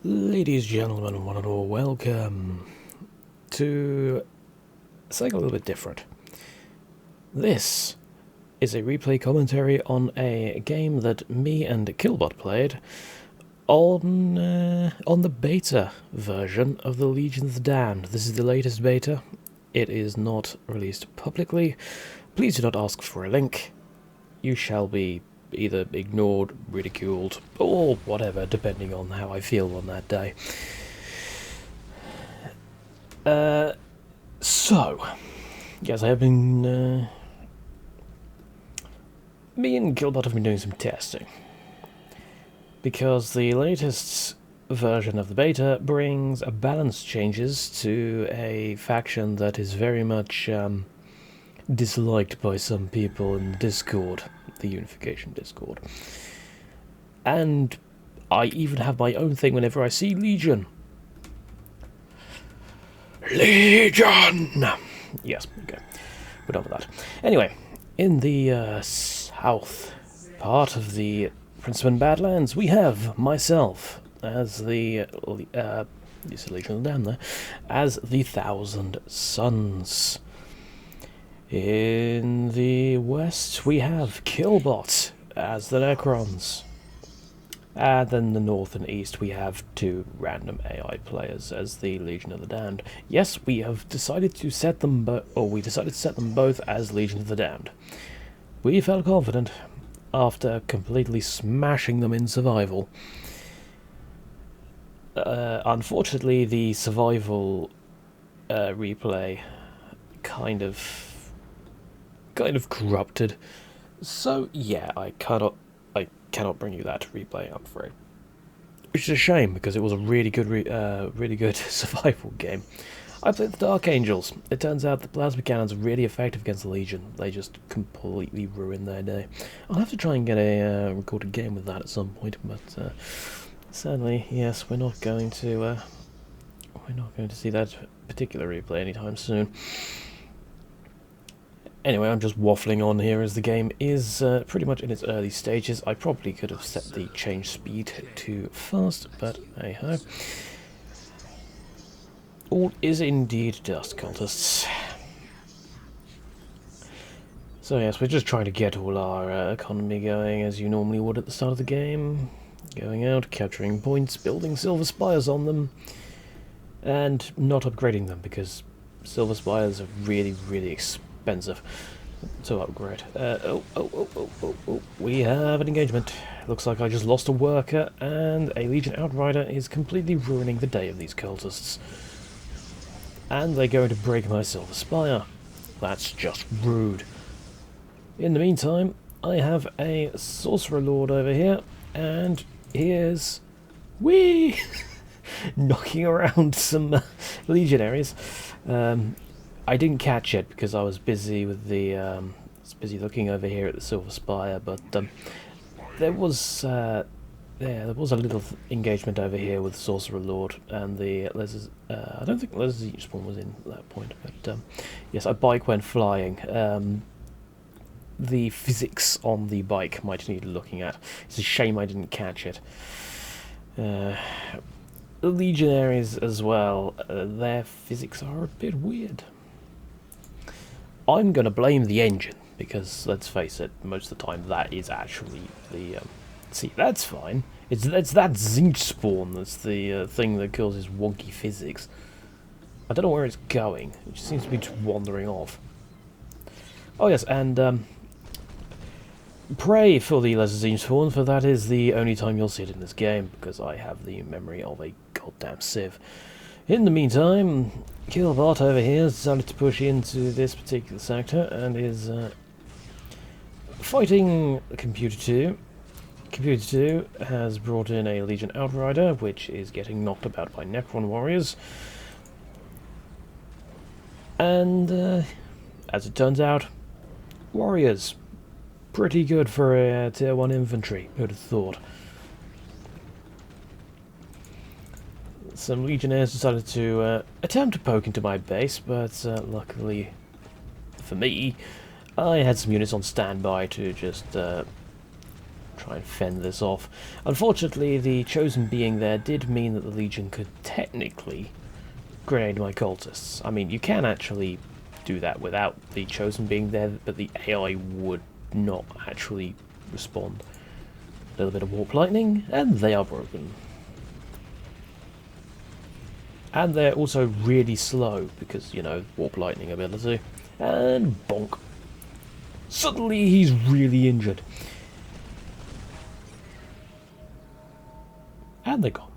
Ladies, gentlemen, one and all, welcome to something a little bit different. This is a replay commentary on a game that me and Killbot played on the beta version of the Legion of the Damned. This is the latest beta. It is not released publicly. Please do not ask for a link. You shall be either ignored, ridiculed, or whatever, depending on how I feel on that day. So, yes, I have been, me and Gilbert have been doing some testing. Because the latest version of the beta brings balance changes to a faction that is very much disliked by some people in the Discord, the Unification Discord. And I even have my own thing whenever I see Legion. Legion! Yes, okay. We're done with that. Anyway, in the south part of the Princeman Badlands, we have myself as the Legion of the Damned there, as the Thousand Sons. In the west, we have Killbot as the Necrons. And then in the north and east, we have two random AI players as the Legion of the Damned. Yes, we have decided to set them both as Legion of the Damned. We felt confident after completely smashing them in survival. Unfortunately, the survival replay kind of corrupted. So yeah, I cannot bring you that replay, I'm afraid. Which is a shame because it was a really good survival game. I played the Dark Angels. It turns out the plasma cannons are really effective against the Legion. They just completely ruin their day. I'll have to try and get a recorded game with that at some point, but sadly, yes, we're not going to see that particular replay anytime soon. Anyway, I'm just waffling on here as the game is pretty much in its early stages. I probably could have set the change speed to fast, but hey-ho. All is indeed dust, cultists. So yes, we're just trying to get all our economy going as you normally would at the start of the game. Going out, capturing points, building silver spires on them, and not upgrading them because silver spires are really, really expensive to upgrade. We have an engagement. Looks like I just lost a worker, and a Legion Outrider is completely ruining the day of these cultists. And they're going to break my silver spire. That's just rude. In the meantime, I have a Sorcerer Lord over here, and here's whee knocking around some legionaries. I didn't catch it because I was busy with the looking over here at the Silver Spire, but there was a little engagement over here with Sorcerer Lord and the I don't think Les Spawn was in at that point, but yes, a bike went flying. The physics on the bike might need looking at. It's a shame I didn't catch it. The Legionaries as well, their physics are a bit weird. I'm going to blame the engine, because, let's face it, most of the time that is actually the... see, that's fine. It's that zinc spawn that's the thing that causes wonky physics. I don't know where it's going. It just seems to be just wandering off. Oh yes, and pray for the lesser zinc spawn, for that is the only time you'll see it in this game, because I have the memory of a goddamn sieve. In the meantime, Killbot over here has decided to push into this particular sector and is fighting Computer 2. Computer 2 has brought in a Legion Outrider, which is getting knocked about by Necron warriors. And, as it turns out, warriors. Pretty good for a tier 1 infantry, who'd have thought. Some Legionnaires decided to attempt to poke into my base, but luckily for me, I had some units on standby to just try and fend this off. Unfortunately, the Chosen being there did mean that the Legion could technically grenade my cultists. I mean, you can actually do that without the Chosen being there, but the AI would not actually respond. A little bit of warp lightning, and they are broken. And they're also really slow, because, you know, warp lightning ability. And bonk. Suddenly he's really injured. And they're gone.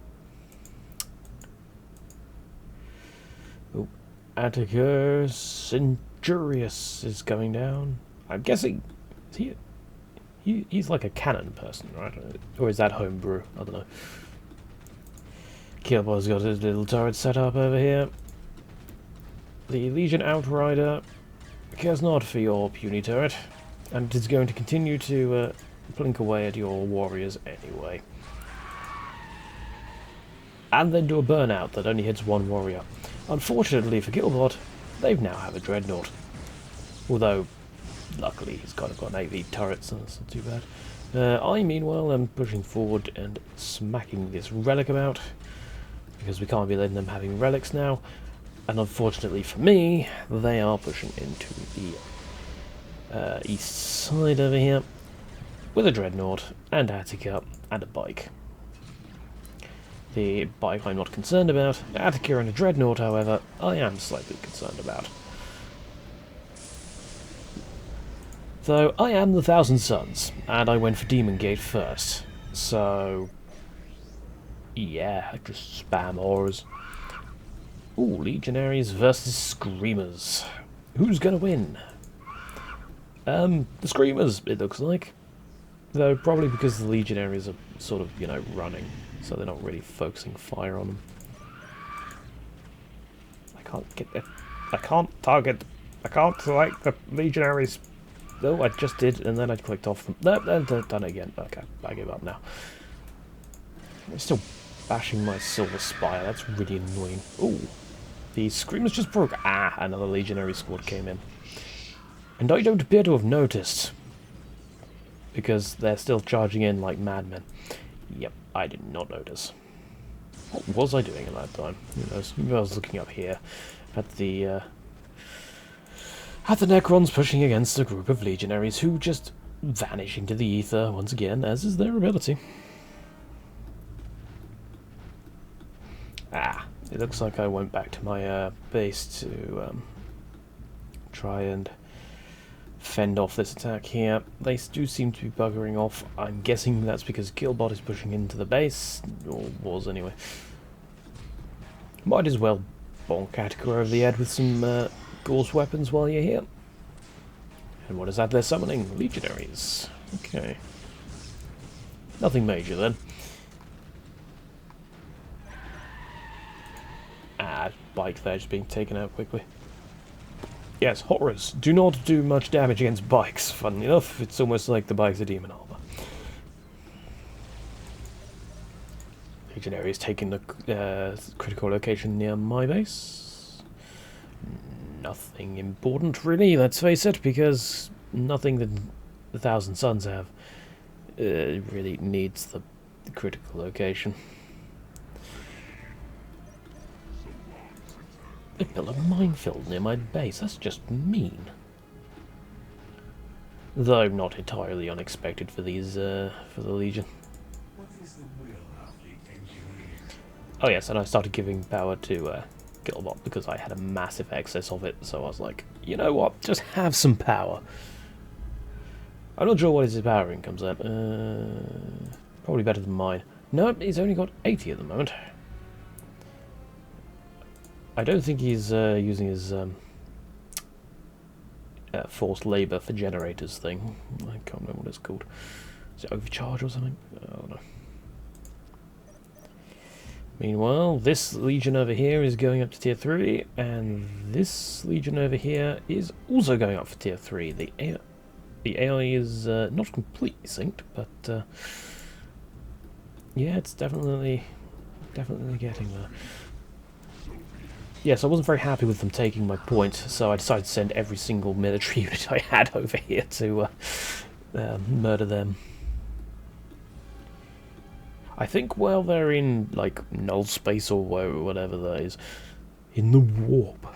Oh, Atticus Injurious is going down. I'm guessing he's like a cannon person, right? Or is that homebrew? I don't know. Killboy's got his little turret set up over here. The Legion Outrider cares not for your puny turret, and it is going to continue to blink away at your warriors anyway. And then do a burnout that only hits one warrior. Unfortunately for Killbot, they now have a Dreadnought. Although, luckily, he's kind of got an AV turret, so that's not too bad. I, meanwhile, am pushing forward and smacking this relic about, because we can't be letting them having relics now. And unfortunately for me, they are pushing into the east side over here, with a Dreadnought, and Attica, and a bike. The bike I'm not concerned about. Attica and a Dreadnought, however, I am slightly concerned about. Though I am the Thousand Suns, and I went for Demon Gate first. So, yeah, just spam auras. Ooh, Legionaries versus Screamers. Who's gonna win? The Screamers, it looks like. Though, probably because the Legionaries are sort of, you know, running. So they're not really focusing fire on them. I can't get it. I can't target. I can't select the Legionaries. No, I just did, and then I clicked off them. No, done it again. Okay, I give up now. I'm still bashing my Silver Spire. That's really annoying. Ooh, the Screamers just broke. Ah, another Legionary squad came in. And I don't appear to have noticed. Because they're still charging in like madmen. Yep, I did not notice. What was I doing at that time? Who knows? Maybe I was looking up here at the Necrons pushing against a group of Legionaries who just vanish into the ether once again, as is their ability. Ah, it looks like I went back to my base to try and fend off this attack here. They do seem to be buggering off. I'm guessing that's because Killbot is pushing into the base, or was anyway. Might as well bonk Attica over the head with some Gauss weapons while you're here. And what is that they're summoning? Legionaries. Okay. Nothing major then. Ah, bike there just being taken out quickly. Yes, horrors do not do much damage against bikes, funnily enough. It's almost like the bike's a demon armor. Legionary is taking the critical location near my base. Nothing important, really, let's face it, because nothing that the Thousand Suns have really needs the critical location. They built a minefield near my base. That's just mean. Though not entirely unexpected for these, for the Legion. Oh yes, and I started giving power to Killbot because I had a massive excess of it. So I was like, you know what? Just have some power. I'm not sure what his power income's at. Probably better than mine. Nope, he's only got 80 at the moment. I don't think he's using his forced labour for generators thing. I can't remember what it's called. Is it overcharge or something? I don't know. Meanwhile, this Legion over here is going up to tier 3, and this Legion over here is also going up for tier 3. The AI is not completely synced, but yeah, it's definitely getting there. Yes, I wasn't very happy with them taking my point, so I decided to send every single military unit I had over here to murder them. I think while they're in, like, null space or whatever that is, in the warp,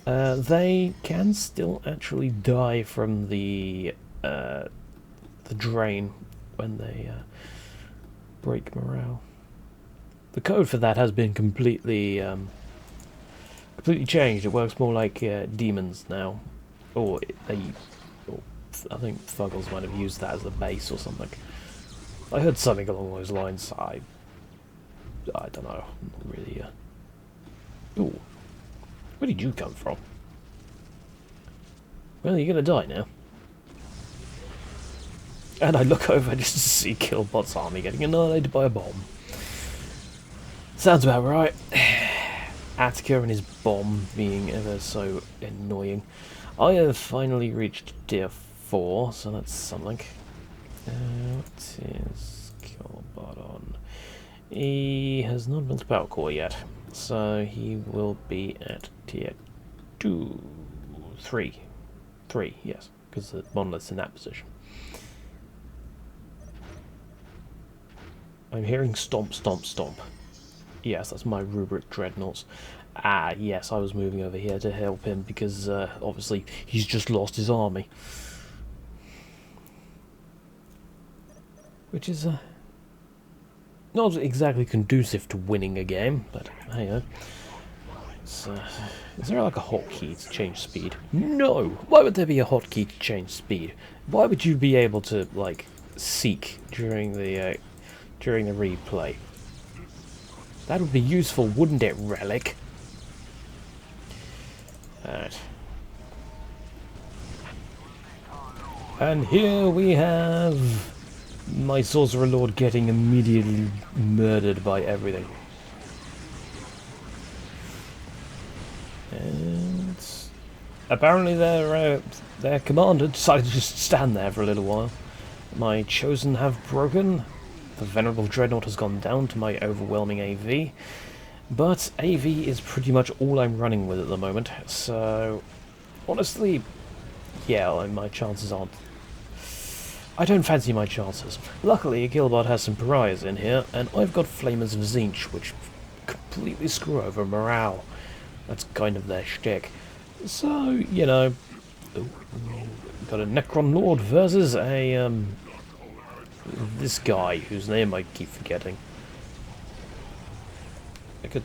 they can still actually die from the drain when they break morale. The code for that has been completely changed. It works more like demons now, or I think Fuggles might have used that as the base or something. I heard something along those lines. I don't know. Not really. Ooh, where did you come from? Well, you're gonna die now. And I look over just to see Killbot's army getting annihilated by a bomb. Sounds about right. Attica and his bomb being ever so annoying. I have finally reached tier 4, so that's something. What is Killbot on? He has not built a power core yet, so he will be at tier 2, 3. 3, yes, because the monolith's in that position. I'm hearing stomp, stomp, stomp. Yes, that's my rubric dreadnoughts. Ah, yes, I was moving over here to help him because, obviously, he's just lost his army. Which is, not exactly conducive to winning a game, but hey, is there like a hotkey to change speed? No! Why would there be a hotkey to change speed? Why would you be able to, like, seek during the replay? That would be useful, wouldn't it, Relic? Alright. And here we have my Sorcerer Lord getting immediately murdered by everything. And apparently their commander decided to just stand there for a little while. My Chosen have broken. The Venerable Dreadnought has gone down to my overwhelming AV. But AV is pretty much all I'm running with at the moment. So, honestly, yeah, my chances aren't... I don't fancy my chances. Luckily, Killbot has some pariahs in here, and I've got Flamers of Tzeentch, which completely screw over morale. That's kind of their shtick. So, you know... Ooh, got a Necron Lord versus a, this guy, whose name I keep forgetting. I could,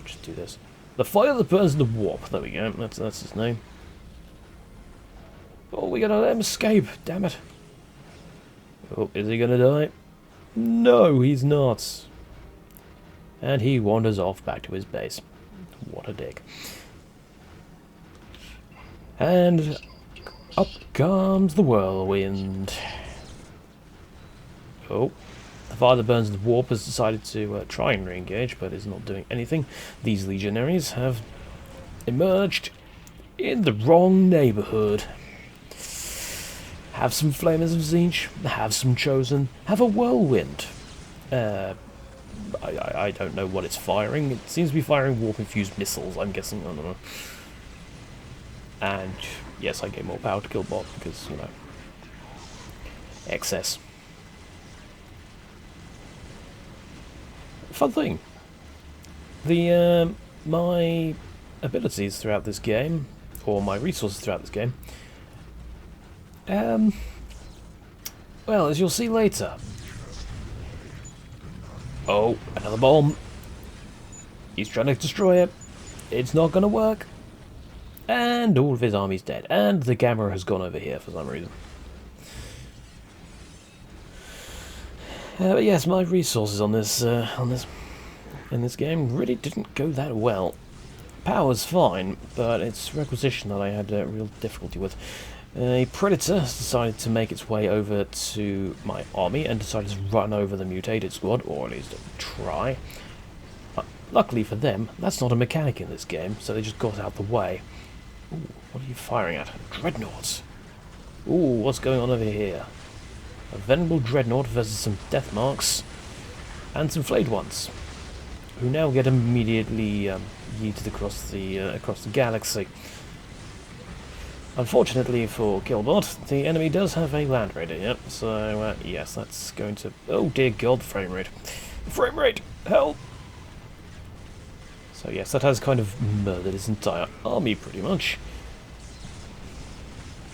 just do this. The fire that burns in the warp. There we go. That's his name. Oh, we gotta let him escape. Damn it. Oh, is he gonna die? No, he's not. And he wanders off back to his base. What a dick. And up comes the whirlwind. Oh, the fire that burns the warp has decided to try and re-engage, but is not doing anything. These legionaries have emerged in the wrong neighborhood. Have some Flamers of Tzeentch, have some Chosen, have a whirlwind. I don't know what it's firing. It seems to be firing warp-infused missiles, I'm guessing. I don't know. And yes, I gave more power to Killbot because, you know, excess. Fun thing. My abilities throughout this game, or my resources throughout this game, well, as you'll see later. Oh, another bomb. He's trying to destroy it. It's not going to work. And all of his army's dead. And the camera has gone over here for some reason. But yes, my resources in this game really didn't go that well. Power's fine, but it's requisition that I had real difficulty with. A Predator has decided to make its way over to my army and decided to run over the mutated squad, or at least try. Luckily for them, that's not a mechanic in this game, so they just got out the way. Ooh, what are you firing at? Dreadnoughts! Ooh, what's going on over here? A Venerable Dreadnought versus some Death Marks, and some Flayed Ones, who now get immediately yeeted across the galaxy. Unfortunately for Killbot, the enemy does have a Land Raider, yep, so yes, that's going to... Oh dear god, frame rate. Frame rate! Help! So yes, that has kind of murdered his entire army, pretty much.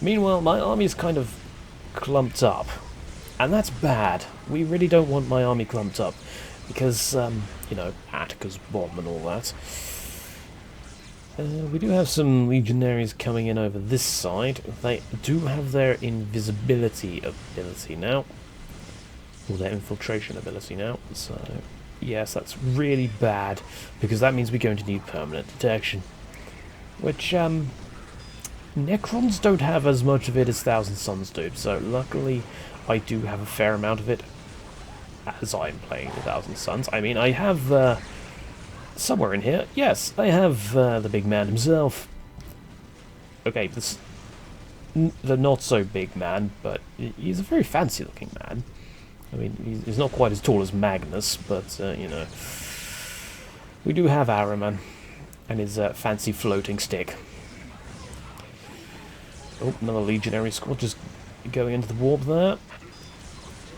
Meanwhile, my army is kind of clumped up. And that's bad. We really don't want my army clumped up. Because, you know, Attica's bomb and all that. We do have some legionaries coming in over this side. They do have their invisibility ability now. Or their infiltration ability now. So, yes, that's really bad. Because that means we're going to need permanent detection. Which, Necrons don't have as much of it as Thousand Suns do. So, luckily, I do have a fair amount of it. As I'm playing the Thousand Suns. I mean, I have, somewhere in here, yes, I have the big man himself. Okay, this the not so big man, but he's a very fancy looking man. I mean, he's not quite as tall as Magnus, but you know, we do have Araman and his fancy floating stick. Oh, another legionary squad just going into the warp there.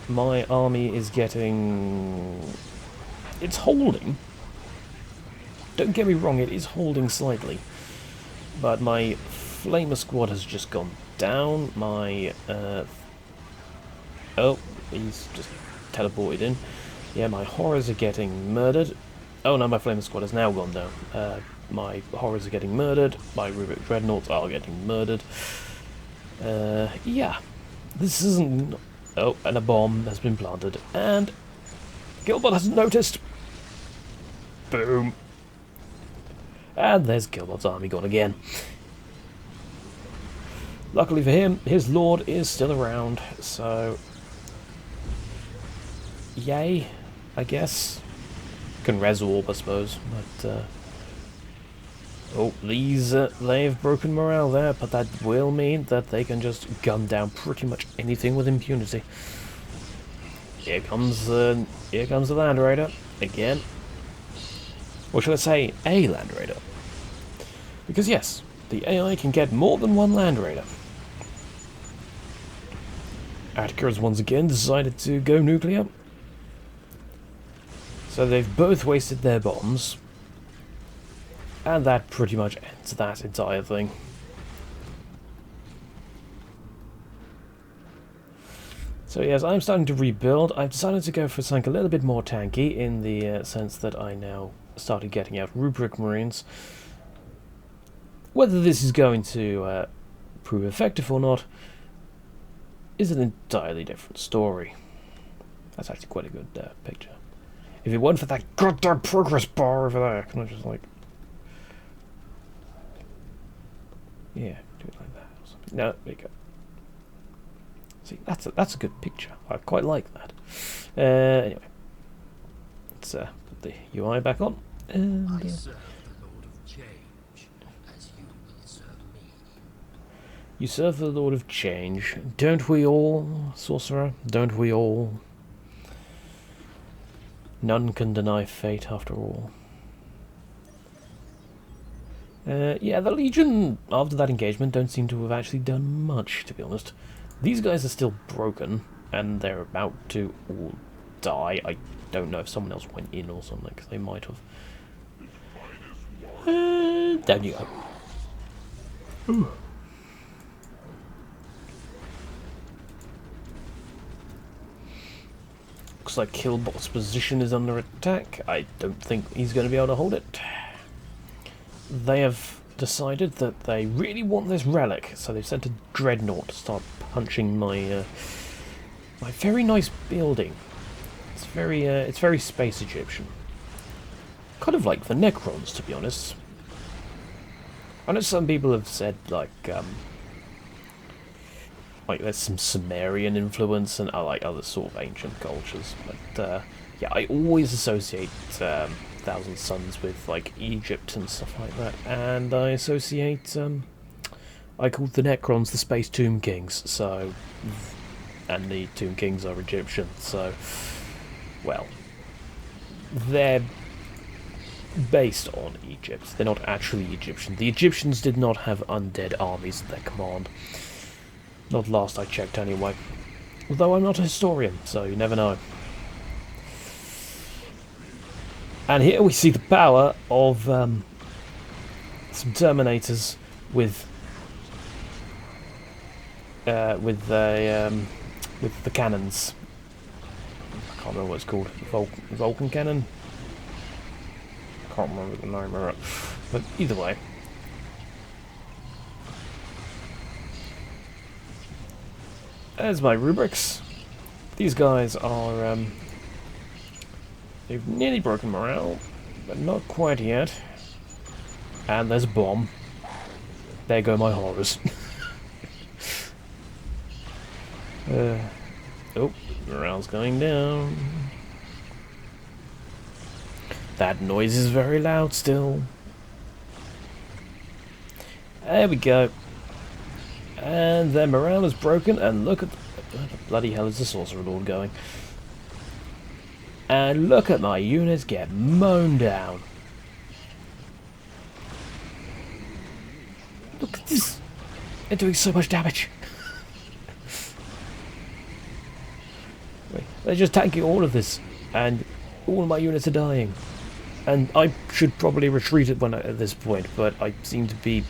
My army is getting... It's holding. Don't get me wrong, it is holding slightly. But my Flamer squad has just gone down. My... Oh, he's just teleported in. Yeah, my horrors are getting murdered. Oh no, my Flamer squad has now gone down. My horrors are getting murdered. My Rubik Dreadnoughts are getting murdered. Yeah. This isn't... Oh, and a bomb has been planted. And... Gilbert hasn't noticed. Boom. And there's Gilbert's army gone again. Luckily for him, his lord is still around, so... Yay, I guess. Can resorb, I suppose, but... Oh, these, they've broken morale there, but that will mean that they can just gun down pretty much anything with impunity. Here comes the Land Raider, again. Or should I say, a Land Raider? Because yes, the AI can get more than one Land Raider. Attica has once again decided to go nuclear. So they've both wasted their bombs. And that pretty much ends that entire thing. So yes, I'm starting to rebuild. I've decided to go for something a little bit more tanky, in the sense that I now started getting out rubric marines. Whether this is going to prove effective or not is an entirely different story. That's actually quite a good picture. If it weren't for that goddamn progress bar over there, can I just like... Yeah, do it like that or something. No, there you go. See, that's a good picture. I quite like that. Anyway, let's put the UI back on. And, I serve the Lord of Change, as you will serve me. You serve the Lord of Change, don't we all, sorcerer? Don't we all? None can deny fate after all. Yeah, the Legion, after that engagement, don't seem to have actually done much, to be honest. These guys are still broken, and they're about to all die. I don't know if someone else went in or something, because they might have. Down you go. Ooh. Looks like Killbot's position is under attack. I don't think he's going to be able to hold it. They have decided that they really want this relic, so they've sent a dreadnought to start punching my my very nice building. It's very space Egyptian. Kind of like the Necrons, to be honest. I know some people have said like there's some Sumerian influence and like other sort of ancient cultures, but yeah, I always associate Thousand Suns with like Egypt and stuff like that, and I associate I call the Necrons the Space Tomb Kings, so, and the Tomb Kings are Egyptian, so, well, they're based on Egypt. They're not actually Egyptian. The Egyptians did not have undead armies at their command. Not last I checked, anyway. Although I'm not a historian, so you never know. And here we see the power of some Terminators with the cannons. I can't remember what it's called. Vulcan cannon. I can't remember the name of it. But either way. There's my rubrics. These guys are they've nearly broken morale, but not quite yet. And there's a bomb. There go my horrors. Oh, morale's going down. That noise is very loud still. There we go. And their morale is broken, and look at where the bloody hell is the Sorcerer Lord going? And look at my units get mown down. Look at this. They're doing so much damage. Wait, they're just tanking all of this, and all of my units are dying. And I should probably retreat at this point, but I seem to be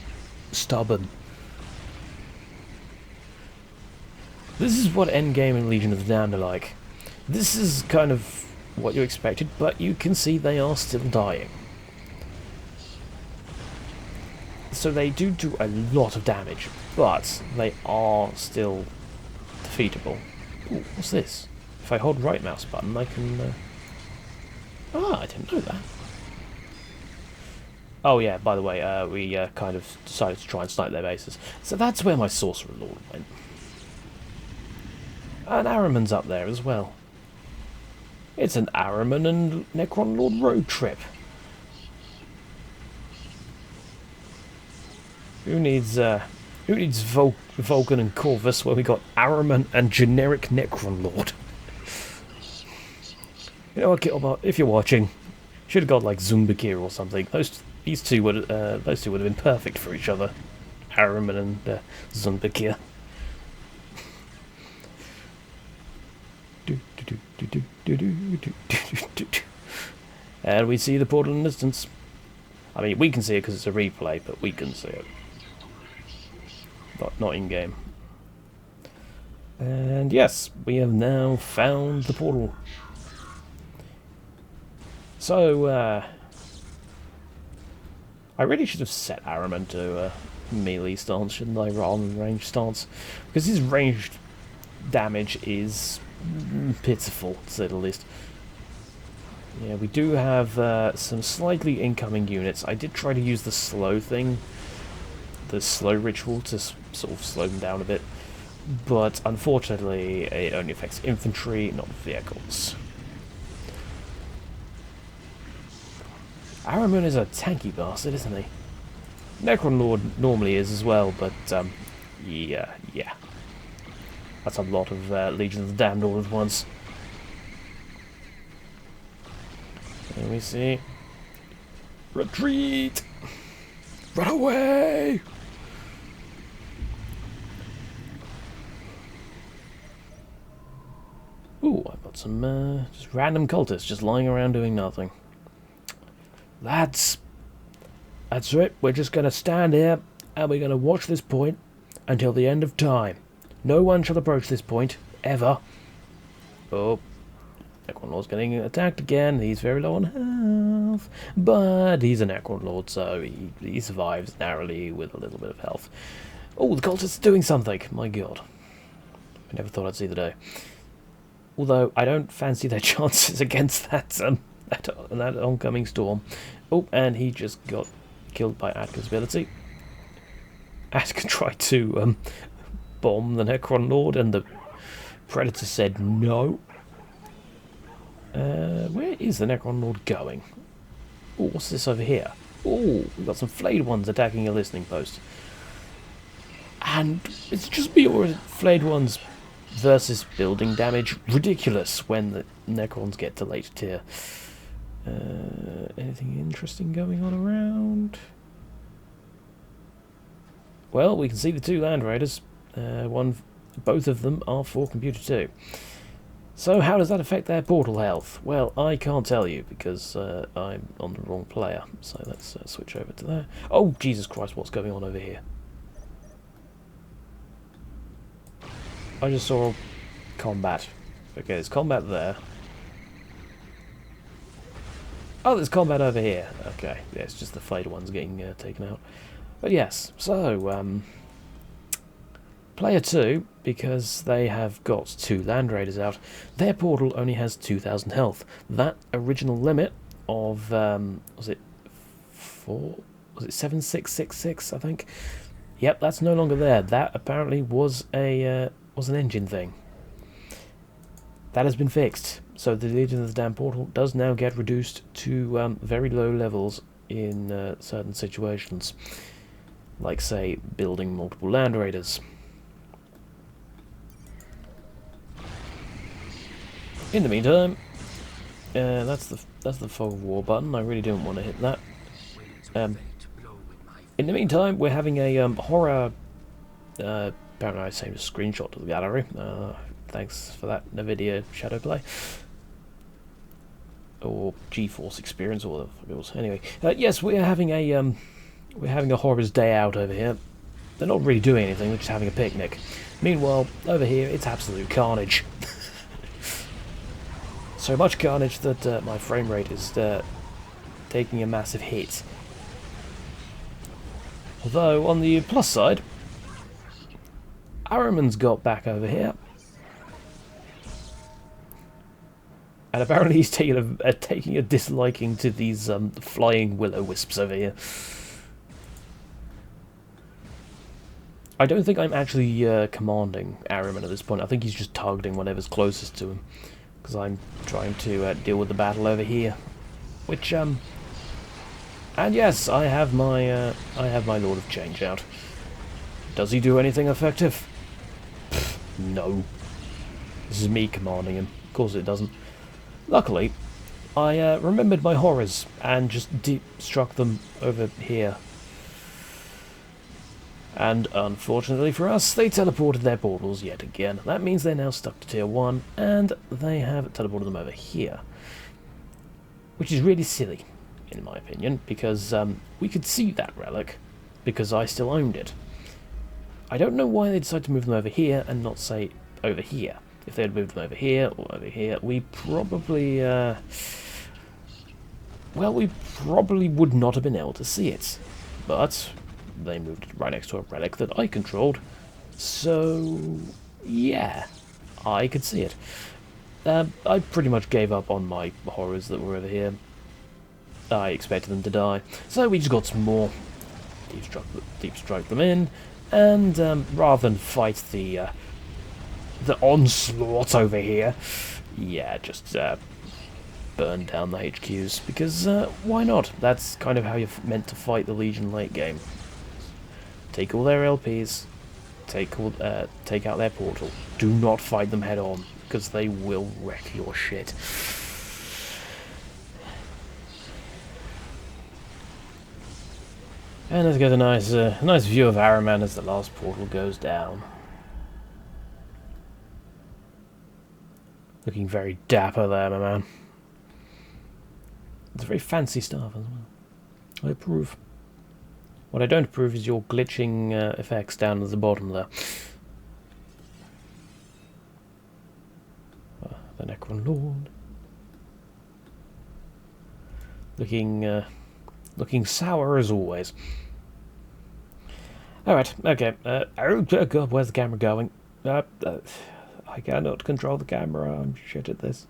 stubborn. This is what Endgame and Legion of the Damned are like. This is kind of what you expected, but you can see they are still dying. So they do a lot of damage, but they are still defeatable. Ooh, what's this? If I hold right mouse button, I can... Ah, I didn't know that. Oh yeah, by the way, we kind of decided to try and snipe their bases. So that's where my Sorcerer Lord went. And Ahriman's up there as well. It's an Ahriman and Necron Lord road trip. Who needs Vulcan and Corvus when we got Ahriman and generic Necron Lord? You know what, Gilbert, if you're watching, should have got like Zumbakir or something. These two would have been perfect for each other. Ahriman and Zumbakir. And we see the portal in the distance. I mean, we can see it because it's a replay, but we can see it. Not in game. And yes, we have now found the portal. So, I really should have set Ahriman to melee stance, shouldn't I, rather than ranged stance? Because his ranged damage is pitiful, to say the least. Yeah, we do have some slightly incoming units. I did try to use the slow thing, the slow ritual, to sort of slow them down a bit, but unfortunately it only affects infantry, not vehicles. Ahriman is a tanky bastard, isn't he? Necron Lord normally is as well, but yeah. That's a lot of Legion of the Damned all at once. Let me see. Retreat! Run away! Ooh, I've got some just random cultists just lying around doing nothing. That's it. We're just going to stand here and we're going to watch this point until the end of time. No one shall approach this point, ever. Oh, Necron Lord's getting attacked again. He's very low on health, but he's a Necron Lord, so he survives narrowly with a little bit of health. Oh, the cultists are doing something. My god. I never thought I'd see the day. Although, I don't fancy their chances against that oncoming storm. Oh, and he just got killed by Atka's ability. Atka tried to bomb the Necron Lord, and the Predator said no. Where is the Necron Lord going? Oh, what's this over here? Oh, we've got some flayed ones attacking a listening post. And it's just me, or flayed ones versus building damage. Ridiculous when the Necrons get to late tier. Anything interesting going on around? Well, we can see the two Land Raiders. Both of them are for Computer 2. So how does that affect their portal health? Well, I can't tell you because I'm on the wrong player. So let's switch over to there. Oh, Jesus Christ, what's going on over here? I just saw combat. Okay, there's combat there. Oh, there's combat over here. Okay, yeah, it's just the fader ones getting taken out. But yes, so, player 2, because they have got 2 Land Raiders out, their portal only has 2,000 health. That original limit of, was it 4? Was it 7666, I think? Yep, that's no longer there. That apparently was an engine thing. That has been fixed. So the Legion of the Damned Portal does now get reduced to very low levels in certain situations. Like, say, building multiple Land Raiders. In the meantime, that's the fog of war button. I really don't want to hit that. In the meantime, we're having a horror. Apparently, I saved a screenshot to the gallery. Thanks for that, NVIDIA Shadowplay or GeForce Experience, or whatever it was. Anyway, yes, we're having a horror's day out over here. They're not really doing anything; they're just having a picnic. Meanwhile, over here, it's absolute carnage. So much carnage that my frame rate is taking a massive hit. Although, on the plus side, Araman's got back over here. And apparently he's taking a disliking to these flying will-o-wisps over here. I don't think I'm actually commanding Araman at this point. I think he's just targeting whatever's closest to him. Because I'm trying to deal with the battle over here. Which, and yes, I have my Lord of Change out. Does he do anything effective? Pfft, no. This is me commanding him. Of course it doesn't. Luckily, I remembered my horrors and just deep struck them over here. And unfortunately for us, they teleported their portals yet again. That means they're now stuck to tier 1, and they have teleported them over here. Which is really silly, in my opinion, because we could see that relic, because I still owned it. I don't know why they decided to move them over here and not say over here. If they had moved them over here or over here, we probably, well, we probably would not have been able to see it. But they moved it right next to a relic that I controlled. So, yeah, I could see it. I pretty much gave up on my horrors that were over here. I expected them to die. So we just got some more. Deep strike them in. And rather than fight the onslaught over here, yeah, just burn down the HQs, because why not? That's kind of how you're meant to fight the Legion late game. Take all their LPs, take out their portal. Do not fight them head on, because they will wreck your shit. And let's get a nice view of Araman as the last portal goes down. Looking very dapper there, my man. It's very fancy stuff as well. I approve. What I don't approve is your glitching effects down at the bottom there. The Necron Lord. Looking sour as always. Alright, okay. Oh god, where's the camera going? I cannot control the camera, I'm shit at this.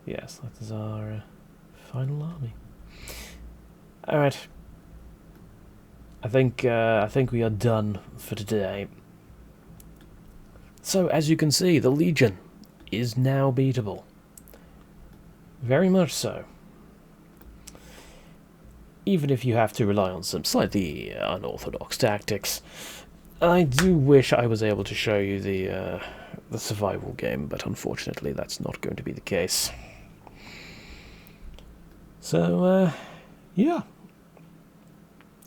Yes, that is our final army. Alright. I think we are done for today. So, as you can see, the Legion is now beatable. Very much so. Even if you have to rely on some slightly unorthodox tactics. I do wish I was able to show you the survival game, but unfortunately that's not going to be the case. So, yeah.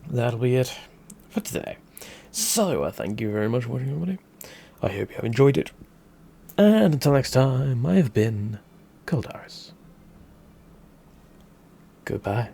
That'll be it for today. So, thank you very much for watching, everybody. I hope you have enjoyed it. And until next time, I have been Caldaris. Goodbye.